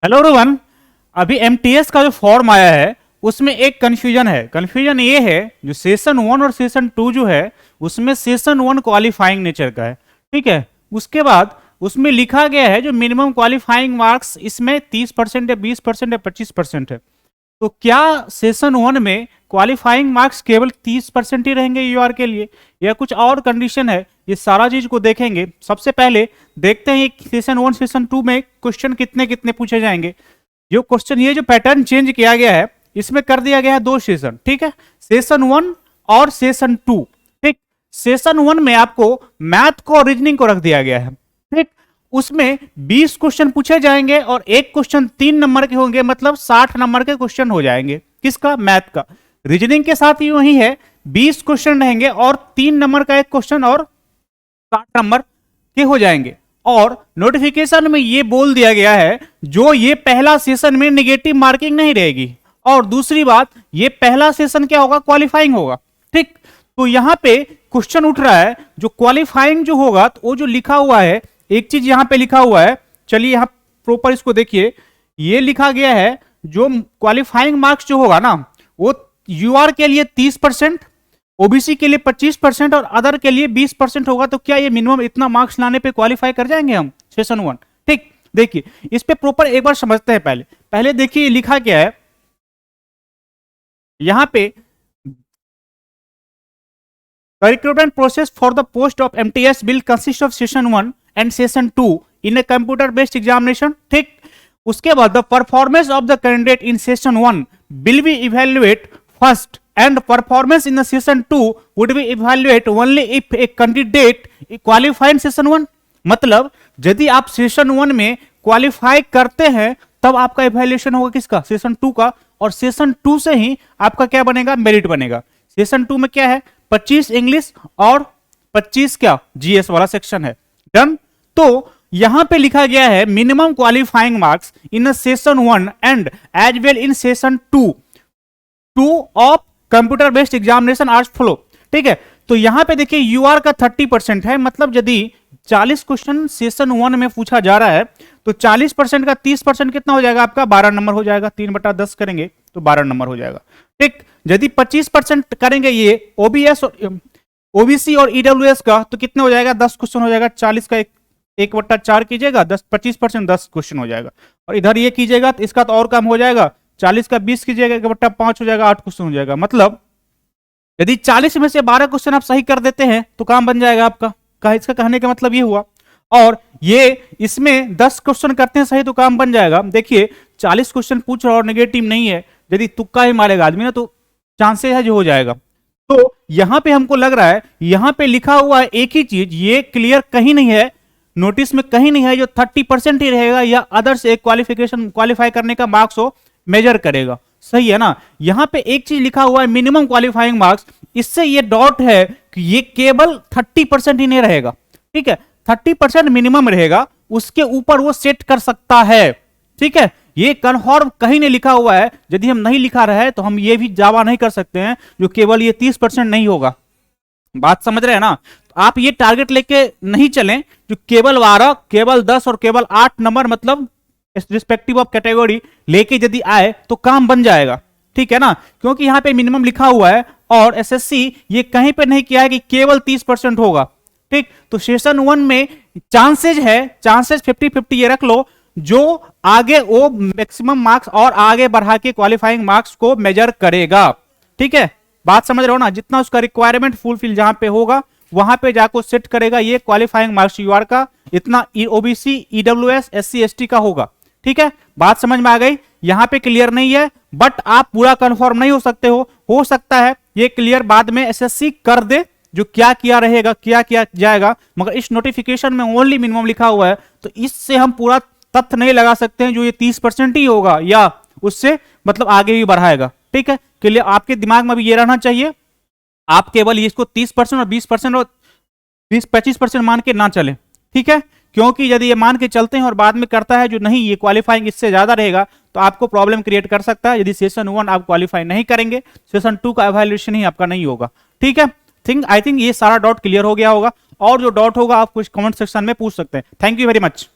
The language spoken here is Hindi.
Hello everyone. अभी एमटीएस का जो फॉर्म आया है उसमें एक कंफ्यूजन है। कंफ्यूजन ये है जो सेशन वन और सेशन टू जो है उसमें सेशन वन क्वालिफाइंग नेचर का है। ठीक है, उसके बाद उसमें लिखा गया है जो मिनिमम क्वालिफाइंग मार्क्स इसमें 30% है, 20% है, 25% है। तो क्या सेशन वन में क्वालिफाइंग मार्क्स केवल 30% ही रहेंगे यूआर के लिए या कुछ और कंडीशन है? ये सारा चीज को देखेंगे। सबसे पहले देखते हैं सेशन वन सेशन टू में क्वेश्चन कितने कितने पूछे जाएंगे। जो क्वेश्चन ये जो पैटर्न चेंज किया गया है इसमें कर दिया गया है दो सेशन। ठीक है, सेशन वन और सेशन टू। ठीक, सेशन वन में आपको मैथ को और रीजनिंग को रख दिया गया है। ठीक, उसमें 20 क्वेश्चन पूछे जाएंगे और एक क्वेश्चन 3 नंबर के होंगे, मतलब 60 नंबर के क्वेश्चन हो जाएंगे। किसका? मैथ का। रीजनिंग के साथ ही वही है, 20 क्वेश्चन रहेंगे और 3 नंबर का एक क्वेश्चन और 60 नंबर के हो जाएंगे। और नोटिफिकेशन में ये बोल दिया गया है जो ये पहला सेशन में नेगेटिव मार्किंग नहीं रहेगी। और दूसरी बात, ये पहला सेशन क्या होगा? क्वालिफाइंग होगा। ठीक, तो यहां पे क्वेश्चन उठ रहा है जो क्वालिफाइंग जो होगा तो वो जो लिखा हुआ है, एक चीज यहां पे लिखा हुआ है, चलिए यहां प्रॉपर इसको देखिए। ये लिखा गया है जो क्वालिफाइंग मार्क्स जो होगा ना वो यूआर के लिए 30%, ओबीसी के लिए 25% और अदर के लिए 20% होगा। तो क्या ये मिनिमम इतना मार्क्स लाने पे क्वालिफाई कर जाएंगे हम सेशन वन? ठीक, देखिए इस पे प्रॉपर एक बार समझते हैं। पहले पहले देखिए लिखा क्या है यहां पे। The recruitment process for the post of MTS will consist of session 1 and session 2 in a computer based examination. ठीक, उसके बाद the performance of the candidate in session 1 will be evaluated first and performance in the session 2 would be evaluated only if a candidate qualify in session 1. मतलब यदि आप सेशन 1 में क्वालिफाई करते हैं तब आपका इवैल्यूएशन होगा किसका? सेशन 2 का। और सेशन 2 से ही आपका क्या बनेगा? मेरिट बनेगा। सेशन 2 में क्या है? 25 इंग्लिश और 25 क्या? जीएस वाला सेक्शन है। डन। तो यहां पे लिखा गया है minimum qualifying marks in session 1 and as well in session 2 of computer based examination are flow. ठीक है, तो यहां पे देखिए यूआर का 30% है, मतलब यदि 40 क्वेश्चन सेशन 1 में पूछा जा रहा है तो 40% का 30% कितना हो जाएगा? आपका 12 नंबर हो जाएगा। 3/10 करेंगे तो 12 नंबर हो जाएगा। ठीक, यदि 25% करेंगे ये ओबीएस और ओबीसी और ईडब्ल्यूएस का तो कितना हो जाएगा? 10 क्वेश्चन हो जाएगा। 40 का 1/4 कीजिएगा, 25% 10 क्वेश्चन हो जाएगा। और इधर ये कीजिएगा तो इसका तो और कम हो जाएगा। 40 का 20 कीजिएगा, 1/5 हो जाएगा, 8 क्वेश्चन हो जाएगा। मतलब यदि 40 में से 12 क्वेश्चन आप सही कर देते हैं तो काम बन जाएगा आपका। इसका कहने का मतलब ये हुआ। और ये इसमें 10 क्वेश्चन करते हैं सही तो काम बन जाएगा। देखिए 40 क्वेश्चन पूछ रहा और नेगेटिव नहीं है, यदि तुक्का ही मारेगा आदमी ना तो चांसेस है जो हो जाएगा। तो यहां पे हमको लग रहा है यहां पे लिखा हुआ है एक ही चीज, ये क्लियर कहीं नहीं है, नोटिस में कहीं नहीं है जो 30% ही रहेगा या अदर से क्वालिफिकेशन क्वालिफाई करने का मार्क्स हो मेजर करेगा। सही है ना? यहां पे एक चीज लिखा हुआ है मिनिमम क्वालिफाइंग मार्क्स, इससे ये डॉट है कि ये केवल 30% ही नहीं रहेगा। ठीक है, 30% मिनिमम रहेगा, उसके ऊपर वो सेट कर सकता है। ठीक है, ये कन्फर्म कहीं नहीं लिखा हुआ है। यदि हम नहीं लिखा रहे तो हम ये भी दावा नहीं कर सकते हैं जो केवल ये 30% नहीं होगा। बात समझ रहे हैं ना? तो आप ये टारगेट लेके नहीं चलें जो केवल 12, केवल 10 और केवल 8 नंबर मतलब रिस्पेक्टिव ऑफ कैटेगरी लेके यदि आए तो काम बन जाएगा। ठीक है ना? क्योंकि यहां पे मिनिमम लिखा हुआ है और एसएससी ये कहीं पे नहीं किया है कि केवल 30% होगा। ठीक, तो सेशन 1 में चांसेस है, चांसेस 50-50 ये रख लो, जो आगे वो मैक्सिमम मार्क्स और आगे बढ़ा के क्वालिफाइंग मार्क्स को मेजर करेगा। ठीक है, बात समझ रहे हो ना? जितना उसका रिक्वायरमेंट फुलफिल जहां पे होगा वहां पे जाकर सेट करेगा ये क्वालिफाइंग मार्क्स यूआर का, इतना ओबीसी ईडब्ल्यूएस एससी एसटी का होगा। ठीक है, बात समझ में आ गई? यहां पे क्लियर नहीं है बट आप पूरा कंफर्म नहीं हो सकते हो सकता है ये क्लियर बाद में एसएससी कर दे जो क्या किया रहेगा क्या किया जाएगा, मगर इस नोटिफिकेशन में ओनली मिनिमम लिखा हुआ है तो इससे हम पूरा तथ्य नहीं लगा सकते हैं जो ये 30% ही होगा या उससे मतलब आगे भी बढ़ाएगा। ठीक है, क्लियर? आपके दिमाग में भी ये रहना चाहिए, आप केवल इसको 30% और 20% और 20-25% मान के ना चले। ठीक है, क्योंकि यदि ये मान के चलते हैं और बाद में करता है जो नहीं ये क्वालिफाइंग इससे ज्यादा रहेगा तो आपको प्रॉब्लम क्रिएट कर सकता है। यदि सेशन 1 आप क्वालिफाई नहीं करेंगे, सेशन 2 का एवैल्यूएशन ही आपका नहीं होगा। ठीक है, आई थिंक ये सारा डाउट क्लियर हो गया होगा, और जो डाउट होगा आप कुछ कमेंट सेक्शन में पूछ सकते हैं। Thank you very much.